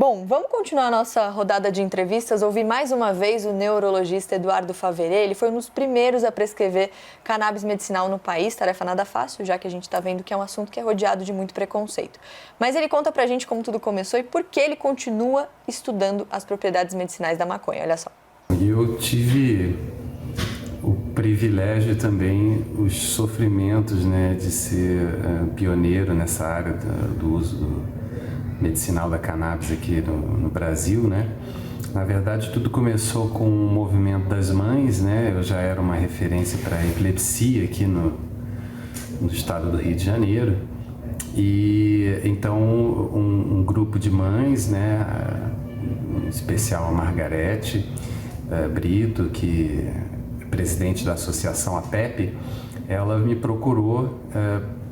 Bom, vamos continuar a nossa rodada de entrevistas. Ouvi mais uma vez o neurologista Eduardo Faverê. Ele foi um dos primeiros a prescrever cannabis medicinal no país. Tarefa nada fácil, já que a gente está vendo que é um assunto que é rodeado de muito preconceito. Mas ele conta pra gente como tudo começou e por que ele continua estudando as propriedades medicinais da maconha. Olha só. Eu tive o privilégio também, os sofrimentos, né, de ser pioneiro nessa área do uso medicinal da cannabis aqui no Brasil, né? Na verdade, tudo começou com o movimento das mães, né? Eu já era uma referência para a epilepsia aqui no estado do Rio de Janeiro. E então um grupo de mães, né? Em especial a Margarete Brito, que é presidente da associação APEP, ela me procurou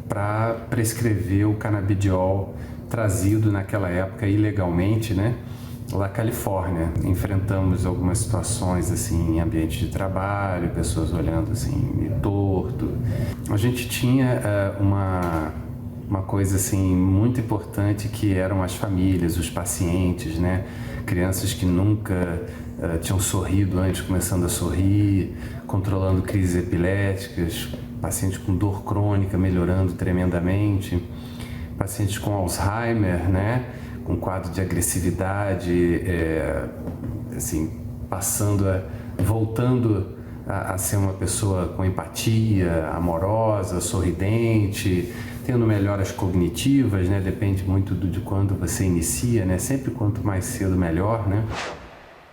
para prescrever o canabidiol trazido naquela época ilegalmente, né, da Califórnia. Enfrentamos algumas situações assim em ambiente de trabalho, pessoas olhando assim meio torto. A gente tinha uma coisa assim muito importante, que eram as famílias, os pacientes, né, crianças que nunca tinham sorrido antes, começando a sorrir, controlando crises epiléticas, pacientes com dor crônica melhorando tremendamente, pacientes com Alzheimer, né, com quadro de agressividade, assim, voltando a ser uma pessoa com empatia, amorosa, sorridente, tendo melhoras cognitivas, né, depende muito de quando você inicia, né, sempre quanto mais cedo melhor, né.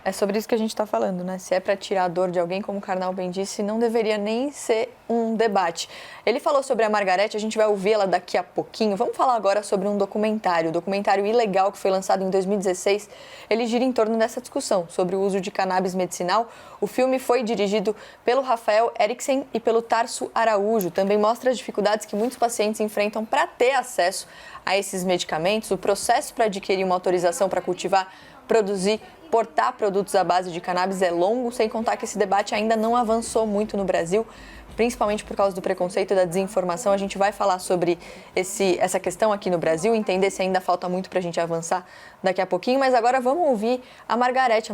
É sobre isso que a gente está falando, né? Se é para tirar a dor de alguém, como o Karnal bem disse, não deveria nem ser um debate. Ele falou sobre a Margarete, a gente vai ouvi-la daqui a pouquinho. Vamos falar agora sobre um documentário ilegal que foi lançado em 2016. Ele gira em torno dessa discussão sobre o uso de cannabis medicinal. O filme foi dirigido pelo Rafael Eriksen e pelo Tarso Araújo. Também mostra as dificuldades que muitos pacientes enfrentam para ter acesso a esses medicamentos, o processo para adquirir uma autorização para cultivar, produzir, portar produtos à base de cannabis é longo, sem contar que esse debate ainda não avançou muito no Brasil, principalmente por causa do preconceito e da desinformação. A gente vai falar sobre essa questão aqui no Brasil, entender se ainda falta muito para a gente avançar daqui a pouquinho, mas agora vamos ouvir a Margarete,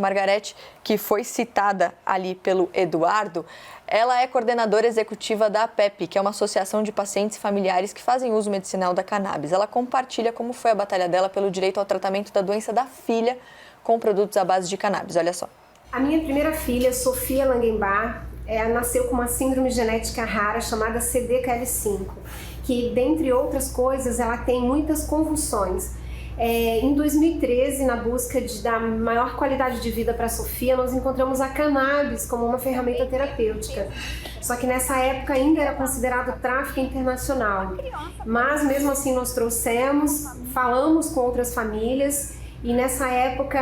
que foi citada ali pelo Eduardo. Ela é coordenadora executiva da APEP, que é uma associação de pacientes e familiares que fazem uso medicinal da cannabis. Ela compartilha como foi a batalha dela pelo direito ao tratamento da doença da filha com produtos à base de cannabis. Olha só. A minha primeira filha, Sofia Langenbach, nasceu com uma síndrome genética rara chamada CDKL5, que, dentre outras coisas, ela tem muitas convulsões. Em 2013, na busca da maior qualidade de vida para a Sofia, nós encontramos a cannabis como uma ferramenta terapêutica. Só que nessa época ainda era considerado tráfico internacional. Mas mesmo assim nós trouxemos, falamos com outras famílias. E nessa época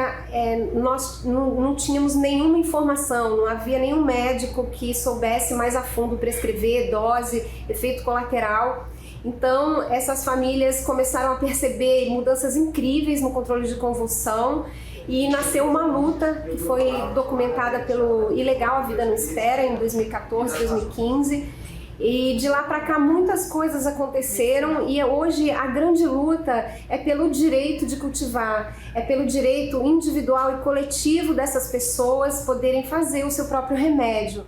nós não tínhamos nenhuma informação, não havia nenhum médico que soubesse mais a fundo prescrever dose, efeito colateral. Então essas famílias começaram a perceber mudanças incríveis no controle de convulsão e nasceu uma luta que foi documentada pelo Ilegal A Vida Não Espera em 2014, 2015. E de lá para cá muitas coisas aconteceram e hoje a grande luta é pelo direito de cultivar, é pelo direito individual e coletivo dessas pessoas poderem fazer o seu próprio remédio.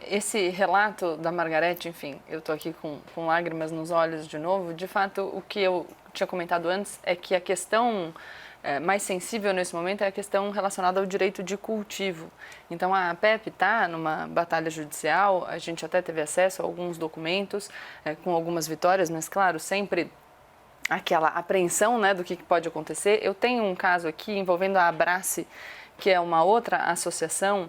Esse relato da Margarete, enfim, eu estou aqui com lágrimas nos olhos de novo. De fato, o que eu tinha comentado antes é que a questão mais sensível nesse momento é a questão relacionada ao direito de cultivo. Então a APEP está numa batalha judicial, a gente até teve acesso a alguns documentos com algumas vitórias, mas claro, sempre aquela apreensão, né, do que pode acontecer. Eu tenho um caso aqui envolvendo a Abrace, que é uma outra associação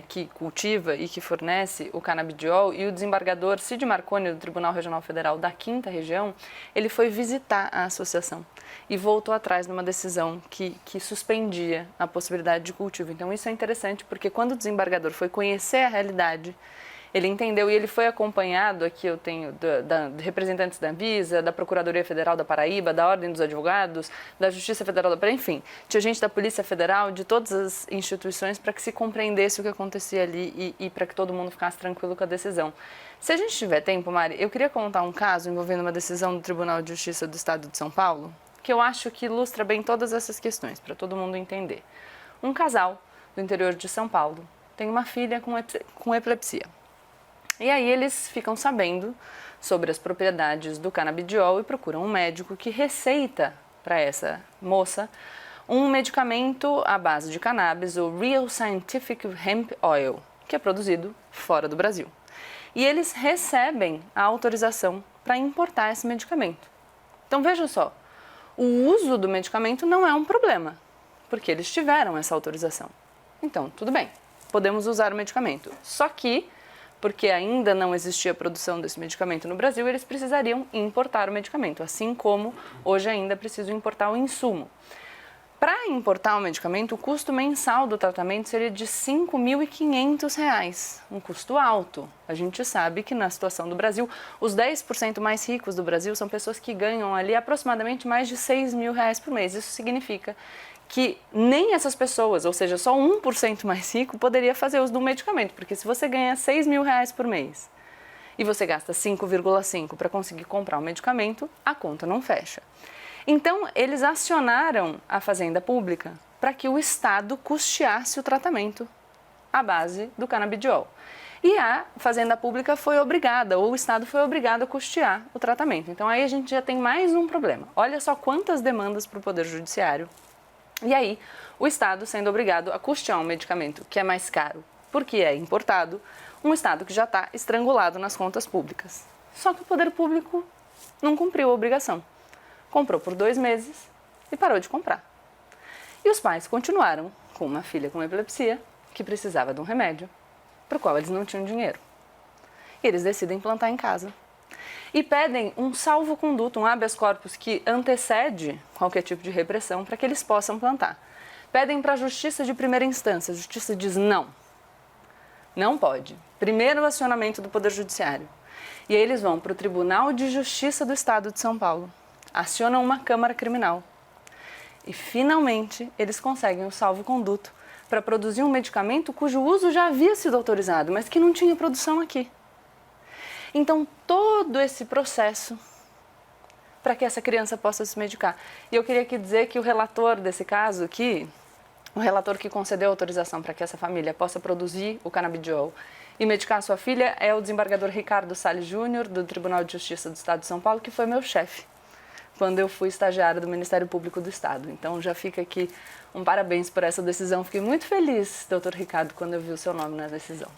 que cultiva e que fornece o canabidiol, e o desembargador Cid Marconi, do Tribunal Regional Federal da 5ª Região, ele foi visitar a associação e voltou atrás numa decisão que suspendia a possibilidade de cultivo. Então isso é interessante, porque quando o desembargador foi conhecer a realidade, ele entendeu e ele foi acompanhado, aqui eu tenho, de representantes da Anvisa, da Procuradoria Federal da Paraíba, da Ordem dos Advogados, da Justiça Federal da Paraíba, enfim, tinha gente da Polícia Federal, de todas as instituições, para que se compreendesse o que acontecia ali e para que todo mundo ficasse tranquilo com a decisão. Se a gente tiver tempo, Mari, eu queria contar um caso envolvendo uma decisão do Tribunal de Justiça do Estado de São Paulo, que eu acho que ilustra bem todas essas questões, para todo mundo entender. Um casal do interior de São Paulo tem uma filha com epilepsia. E aí eles ficam sabendo sobre as propriedades do canabidiol e procuram um médico que receita para essa moça um medicamento à base de cannabis, o Real Scientific Hemp Oil, que é produzido fora do Brasil. E eles recebem a autorização para importar esse medicamento. Então veja só, o uso do medicamento não é um problema, porque eles tiveram essa autorização. Então, tudo bem, podemos usar o medicamento. Só que, porque ainda não existia produção desse medicamento no Brasil, eles precisariam importar o medicamento, assim como hoje ainda precisam importar o insumo. Para importar o medicamento, o custo mensal do tratamento seria de R$ 5.500, um custo alto. A gente sabe que na situação do Brasil, os 10% mais ricos do Brasil são pessoas que ganham ali aproximadamente mais de R$ 6.000 por mês. Isso significa que nem essas pessoas, ou seja, só 1% mais rico, poderia fazer uso do medicamento, porque se você ganha R$ 6.000 por mês e você gasta 5,5 para conseguir comprar um medicamento, a conta não fecha. Então, eles acionaram a Fazenda Pública para que o Estado custeasse o tratamento à base do canabidiol. E a Fazenda Pública foi obrigada, ou o Estado foi obrigado a custear o tratamento. Então, aí a gente já tem mais um problema. Olha só quantas demandas para o Poder Judiciário. E aí, o Estado sendo obrigado a custear um medicamento que é mais caro porque é importado, um Estado que já está estrangulado nas contas públicas. Só que o Poder Público não cumpriu a obrigação. Comprou por 2 meses e parou de comprar. E os pais continuaram com uma filha com epilepsia que precisava de um remédio, para o qual eles não tinham dinheiro. E eles decidem plantar em casa. E pedem um salvo-conduto, um habeas corpus que antecede qualquer tipo de repressão para que eles possam plantar. Pedem para a Justiça de primeira instância. A Justiça diz não. Não pode. Primeiro acionamento do Poder Judiciário. E aí eles vão para o Tribunal de Justiça do Estado de São Paulo. Acionam uma Câmara Criminal. E, finalmente, eles conseguem o salvo-conduto para produzir um medicamento cujo uso já havia sido autorizado, mas que não tinha produção aqui. Então, todo esse processo para que essa criança possa se medicar. E eu queria aqui dizer que o relator desse caso aqui, o relator que concedeu a autorização para que essa família possa produzir o canabidiol e medicar sua filha é o desembargador Ricardo Salles Júnior, do Tribunal de Justiça do Estado de São Paulo, que foi meu chefe quando eu fui estagiária do Ministério Público do Estado. Então, já fica aqui um parabéns por essa decisão. Fiquei muito feliz, doutor Ricardo, quando eu vi o seu nome na decisão.